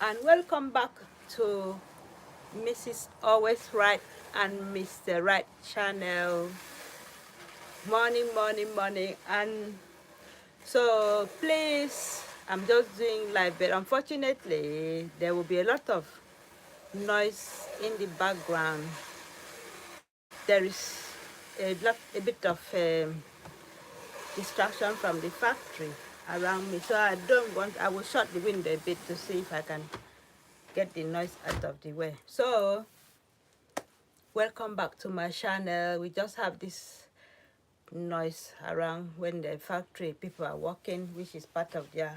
and welcome back to Mrs. Always Right and Mr. Right channel. Morning, and so please, I'm just doing live, but unfortunately, there will be a lot of noise in the background. There is a bit of distraction from the factory around me, so I will shut the window a bit to see if I can get the noise out of the way. So welcome back to my channel. We just have this noise around when the factory people are working, which is part of their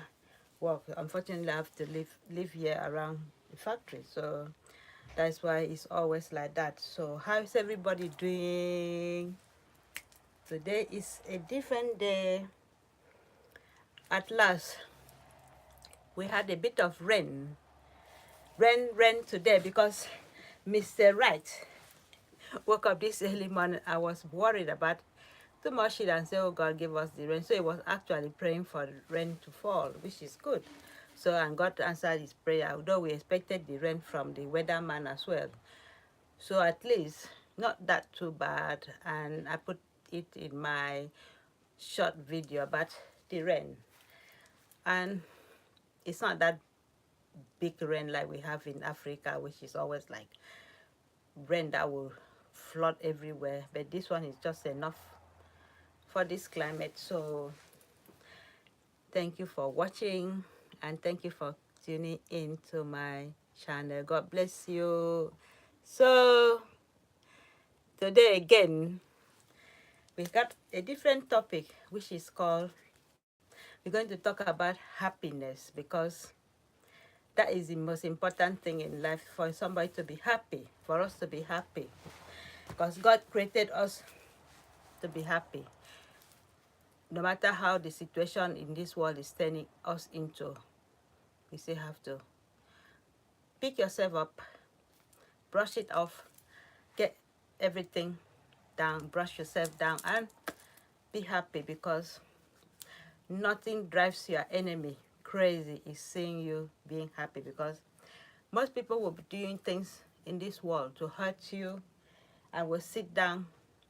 work. Unfortunately, I have to live here around the factory, so that's why it's always like that. So how is everybody doing? Today is a different day. At last, we had a bit of rain today, because Mr. Right woke up this early morning. I was worried about too much shit and say, oh God, give us the rain. So he was actually praying for the rain to fall, which is good. So, and God answered his prayer, although we expected the rain from the weatherman as well. So at least not that too bad. And I put it in my short video about the rain. And it's not that big rain like we have in Africa, which is always like rain that will flood everywhere. But this one is just enough for this climate. So thank you for watching, and thank you for tuning in to my channel. God bless you. So today again, we got a different topic, which is called, we're going to talk about happiness, because that is the most important thing in life, for somebody to be happy, for us to be happy, because God created us to be happy. No matter how the situation in this world is turning us into, we still have to pick yourself up, brush it off, get everything down, brush yourself down, and be happy, because nothing drives your enemy crazy is seeing you being happy. Because most people will be doing things in this world to hurt you, and will sit down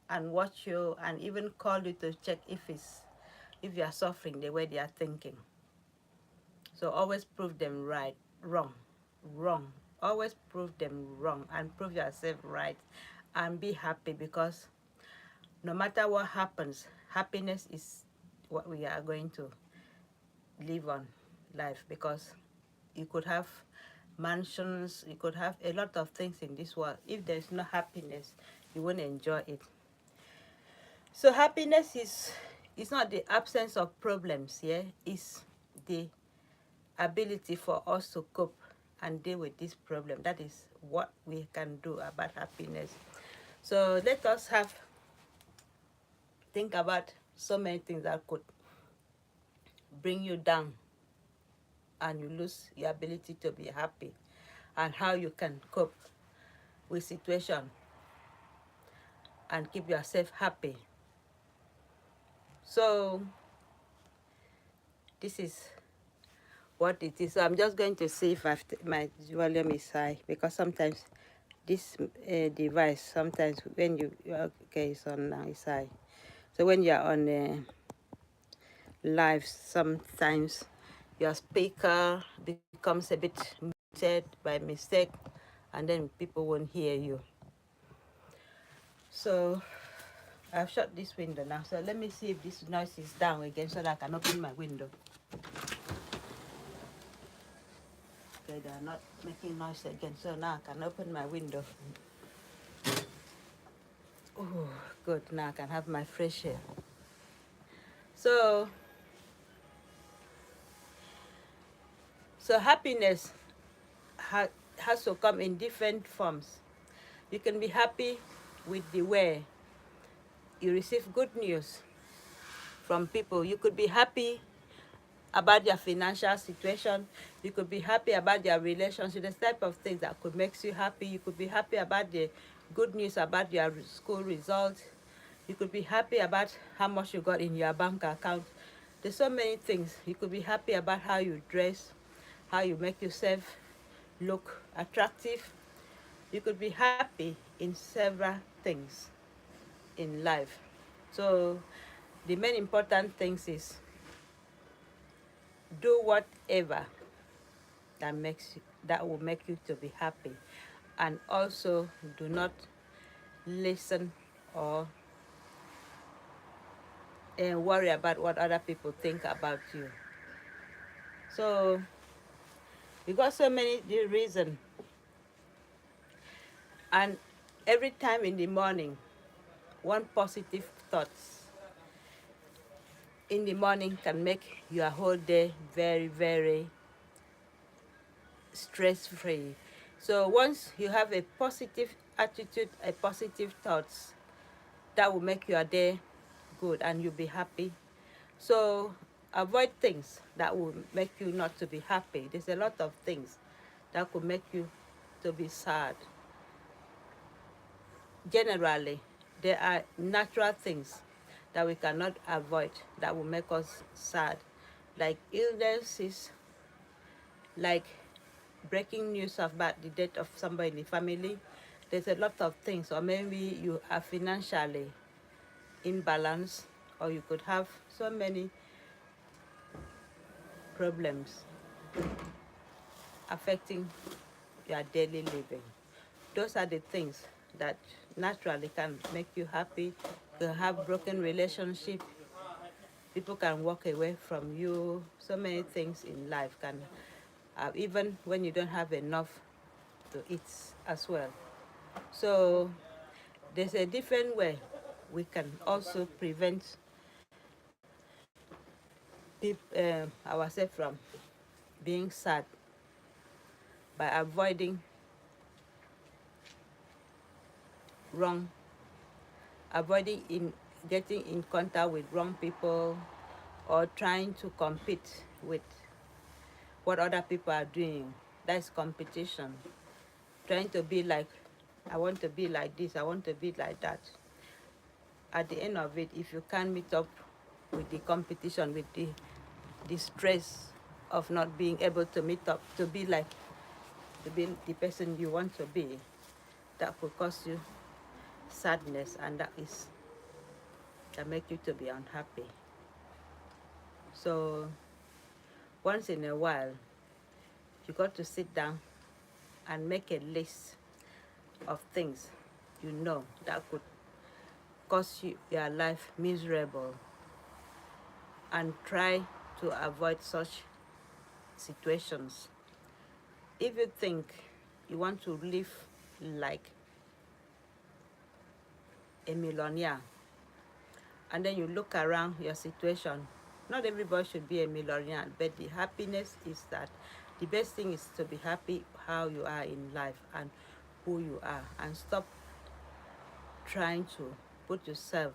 and watch you and even call you to check if you are suffering the way they are thinking. So always prove them wrong. Always prove them wrong and prove yourself right, and be happy, because no matter what happens, happiness is what we are going to live on life. Because you could have mansions, you could have a lot of things in this world. If there's no happiness, you won't enjoy it. So happiness is not the absence of problems, yeah? It's the ability for us to cope and deal with this problem. That is what we can do about happiness. So let us think about so many things that could bring you down and you lose your ability to be happy, and how you can cope with situation and keep yourself happy. So this is what it is. So I'm just going to see if my volume is high, because sometimes this device, sometimes when okay, it's on now, it's high. So when you're on live, sometimes your speaker becomes a bit muted by mistake, and then people won't hear you. So I've shut this window now. So let me see if this noise is down again, so that I can open my window. Okay, they are not making noise again, so now I can open my window. Oh, good. Now I can have my fresh air. So happiness has to come in different forms. You can be happy with the way you receive good news from people. You could be happy about their financial situation. You could be happy about their relationship, the type of things that could make you happy. You could be happy about the good news about your school results. You could be happy about how much you got in your bank account. There's so many things. You could be happy about how you dress, how you make yourself. look attractive. You could be happy in several things in life. So the main important things is do whatever that will make you to be happy, and also do not listen or worry about what other people think about you. So we got so many reasons, and every time in the morning, one positive thoughts in the morning can make your whole day very, very stress free. So once you have a positive attitude, a positive thoughts, that will make your day good and you'll be happy. So avoid things that will make you not to be happy. There's a lot of things that could make you to be sad. Generally, there are natural things that we cannot avoid that will make us sad, like illnesses, like breaking news about the death of somebody in the family. There's a lot of things, or maybe you are financially imbalanced, or you could have so many problems affecting your daily living. Those are the things that naturally can make you happy. You have broken relationship, people can walk away from you. So many things in life can, even when you don't have enough to eat as well. So there's a different way we can also prevent ourselves from being sad by avoiding wrong, avoiding in getting in contact with wrong people, or trying to compete with what other people are doing. That's competition. Trying to be like, I want to be like this, I want to be like that. At the end of it, if you can't meet up with the competition, with the stress of not being able to meet up, to be like, to be the person you want to be, that could cause you sadness, and that make you to be unhappy. So once in a while, you got to sit down and make a list of things you know that could cause your life miserable, and try to avoid such situations. If you think you want to live like a millionaire, and then you look around your situation, not everybody should be a millionaire, but the happiness is that the best thing is to be happy how you are in life and who you are, and stop trying to put yourself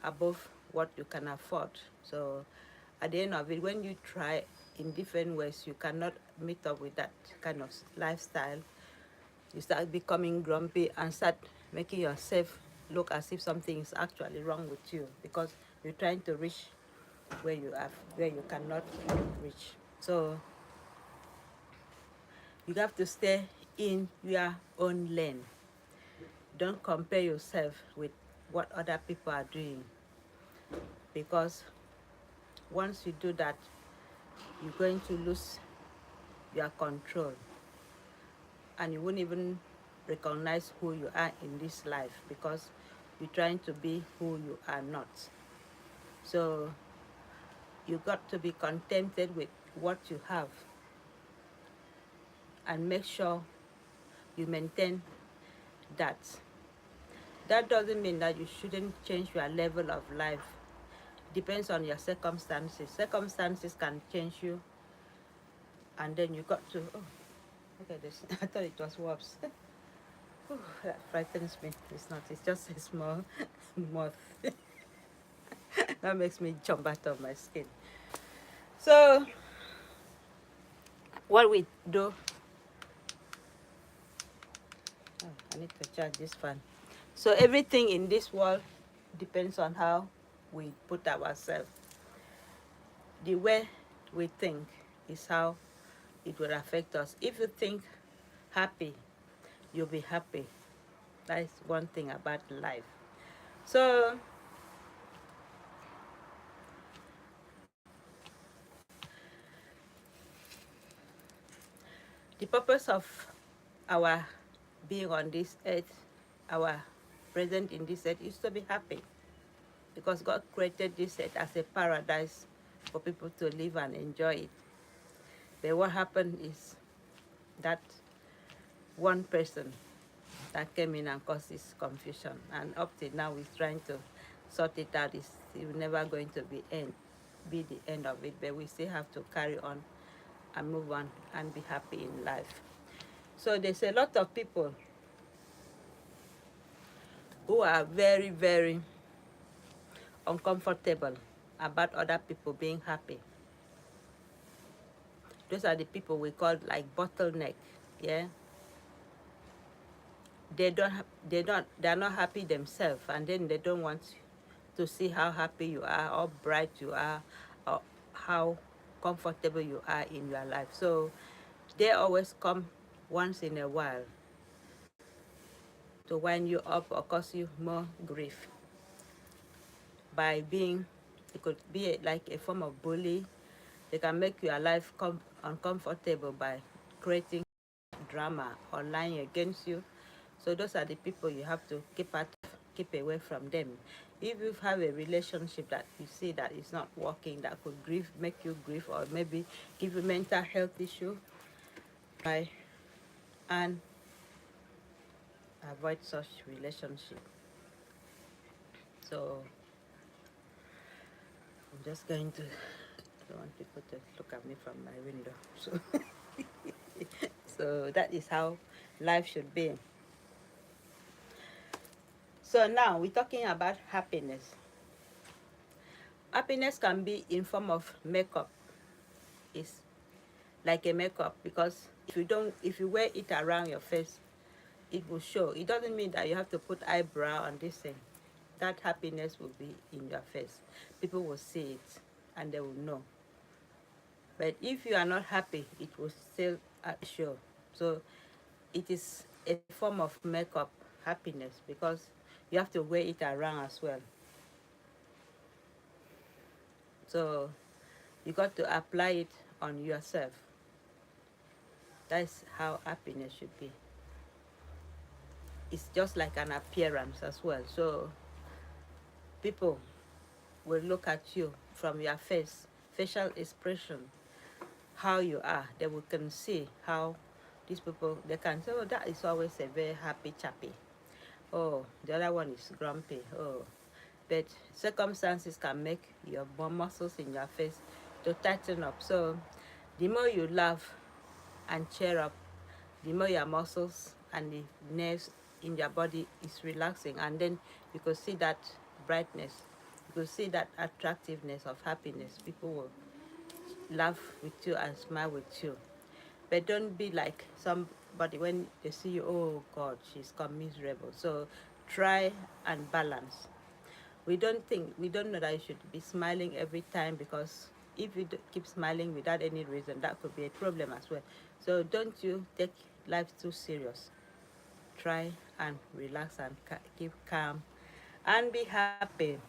above what you can afford. So at the end of it, when you try in different ways, you cannot meet up with that kind of lifestyle, you start becoming grumpy and start making yourself look as if something is actually wrong with you, because you're trying to reach where you cannot reach. So you have to stay in your own lane. Don't compare yourself with what other people are doing, because once you do that, you're going to lose your control, and you won't even recognize who you are in this life, because you're trying to be who you are not. So you got to be contented with what you have, and make sure you maintain that. That doesn't mean that you shouldn't change your level of life. Depends on your circumstances. Circumstances can change you, and then you got to, oh, look at this. I thought it was wasps. That frightens me. It's not, it's just a small moth. That makes me jump out of my skin. So what we do, oh, I need to charge this fan. So everything in this world depends on how we put ourselves. The way we think is how it will affect us. If you think happy, you'll be happy. That's one thing about life. So the purpose of our being on this earth, our present in this earth, is to be happy, because God created this earth as a paradise for people to live and enjoy it. But what happened is that one person that came in and caused this confusion, and up till now we're trying to sort it out. It's never going to be the end of it, but we still have to carry on and move on and be happy in life. So there's a lot of people who are very, very uncomfortable about other people being happy. Those are the people we call like bottleneck. Yeah, they're not happy themselves, and then they don't want to see how happy you are, how bright you are, or how comfortable you are in your life. So they always come once in a while to wind you up or cause you more grief by being, it could be like a form of bully. They can make your life uncomfortable by creating drama or lying against you. So those are the people you have to keep away from them. If you have a relationship that you see that is not working, that could make you grieve, or maybe give you mental health issue, try and avoid such relationship. So I'm just going to, I don't want people to look at me from my window. So, so that is how life should be. So now we're talking about happiness. Happiness can be in form of makeup. It's like a makeup, because if you wear it around your face, it will show. It doesn't mean that you have to put eyebrow on this thing. That happiness will be in your face. People will see it and they will know. But if you are not happy, it will still show. So it is a form of makeup happiness, because you have to wear it around as well. So you got to apply it on yourself. That's how happiness should be. It's just like an appearance as well. So people will look at you from your face, facial expression, how you are. They can see how these people, they can say, oh, that is always a very happy chappy. Oh, the other one is grumpy. Oh, but circumstances can make your muscles in your face to tighten up. So the more you laugh and cheer up, the more your muscles and the nerves in your body is relaxing, and then you could see that brightness, you could see that attractiveness of happiness. People will laugh with you and smile with you. But don't be like somebody when they see you, oh God, she's come miserable. So try and balance. We don't know that you should be smiling every time, because if you keep smiling without any reason, that could be a problem as well. So don't you take life too serious. Try and relax and keep calm and be happy.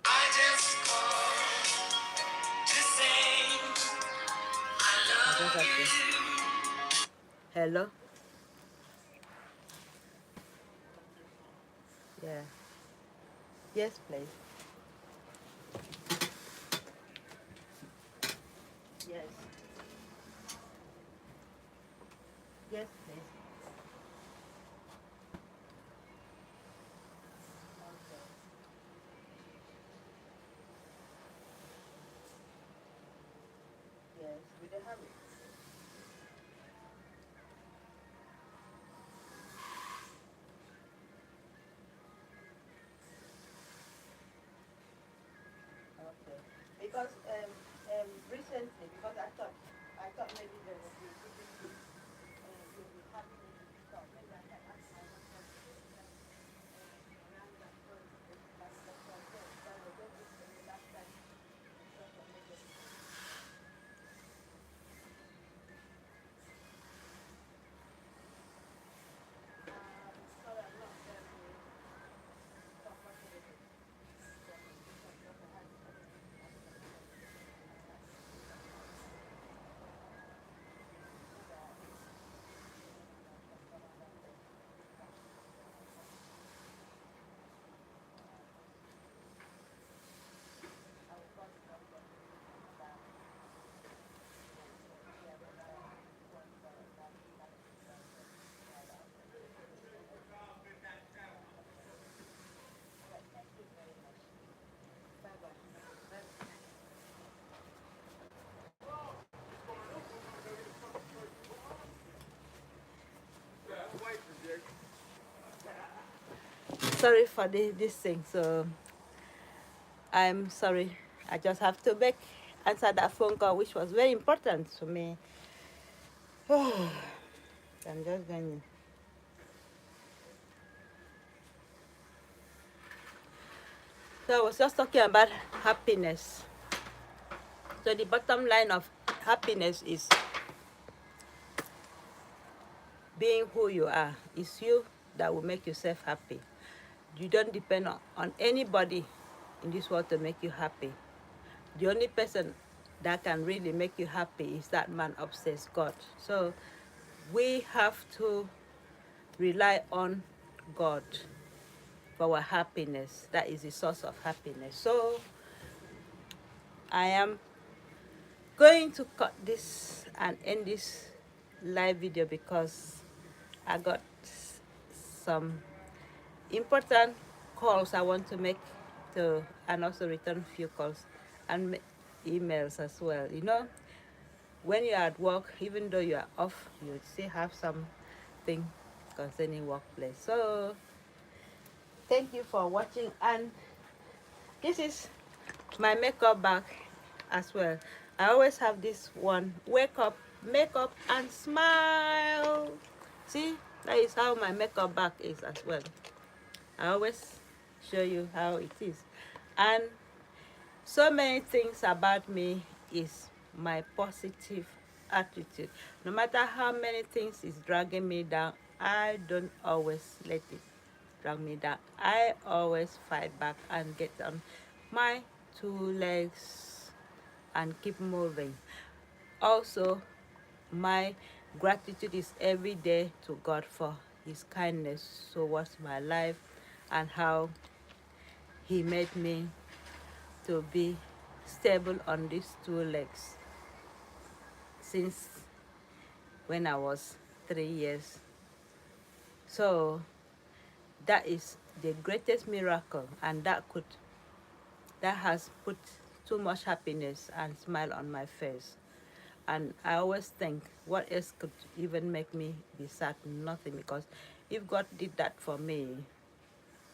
I just called to say I love you. Hello? Yeah. Yes, please. Yes. Yes, please. Okay. Yes, we don't have it. Okay. Because recently, because I thought maybe there would be, you'll be having sorry for this thing. So I'm sorry. I just have to answer that phone call, which was very important to me. I'm just going. So I was just talking about happiness. So the bottom line of happiness is being who you are. It's you that will make yourself happy. You don't depend on anybody in this world to make you happy. The only person that can really make you happy is that man upstairs, God. So we have to rely on God for our happiness. That is the source of happiness. So I am going to cut this and end this live video because I got some important calls I want to make to, and also return a few calls and emails as well. You know, when you're at work, even though you are off, you still have something concerning workplace. So thank you for watching, and this is my makeup bag as well. I always have this one: wake up, makeup, and smile. See, that is how my makeup bag is as well. I always show you how it is. And so many things about me is my positive attitude. No matter how many things is dragging me down, I don't always let it drag me down. I always fight back and get on my two legs and keep moving. Also, my gratitude is every day to God for his kindness towards my life and how he made me to be stable on these two legs since when I was 3 years. So that is the greatest miracle, and that has put too much happiness and smile on my face. And I always think, what else could even make me be sad? Nothing, because if God did that for me,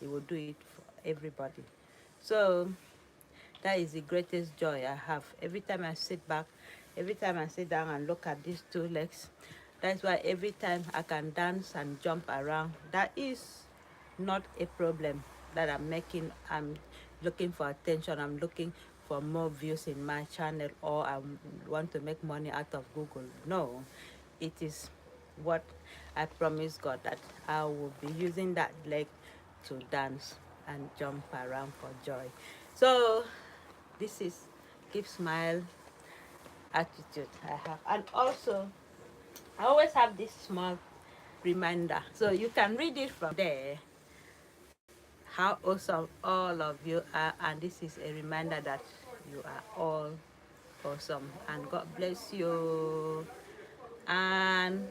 he will do it for everybody. So that is the greatest joy I have. Every time I sit back, every time I sit down and look at these two legs, that's why every time I can dance and jump around, that is not a problem that I'm looking for attention, I'm looking for more views in my channel, or I want to make money out of Google. No, it is what I promised God, that I will be using that leg to dance and jump around for joy. So this is keep smile attitude I have. And also I always have this small reminder, so you can read it from there, how awesome all of you are. And this is a reminder that you are all awesome, and God bless you. And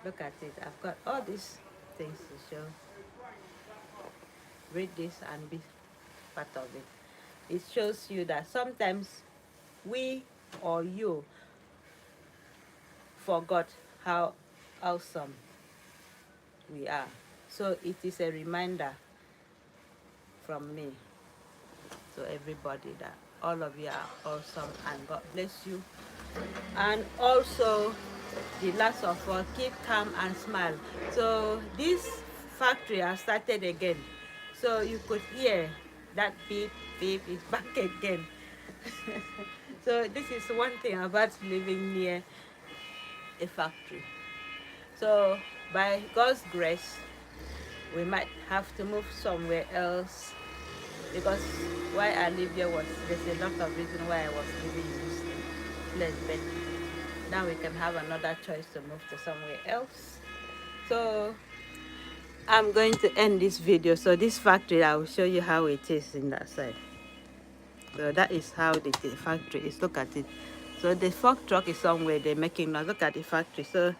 look at it, I've got all these things to show. Read this and be part of it. It shows you that sometimes we or you forgot how awesome we are. So it is a reminder from me to everybody that all of you are awesome, and God bless you. And also, the last of all, keep calm and smile. So this factory has started again. So you could hear that beep, beep is back again. So this is one thing about living near a factory. So by God's grace, we might have to move somewhere else, because why I live here there's a lot of reason why I was living in this place, but now we can have another choice to move to somewhere else. So I'm going to end this video. So this factory, I will show you how it is in that side. So that is how the factory is. Look at it. So the fork truck is somewhere they're making now. Look at the factory. So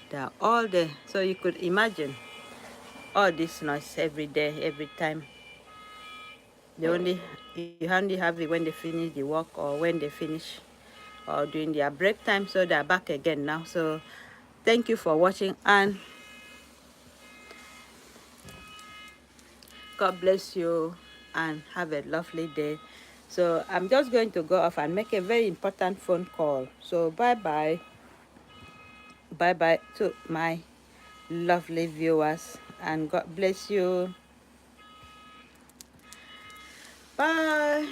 they're all there. So you could imagine all this noise every day, every time. You only have it when they finish the work, or when they finish or during their break time. So they're back again now. So thank you for watching, and God bless you and have a lovely day. So I'm just going to go off and make a very important phone call. So bye bye. Bye bye to my lovely viewers, and God bless you. Bye.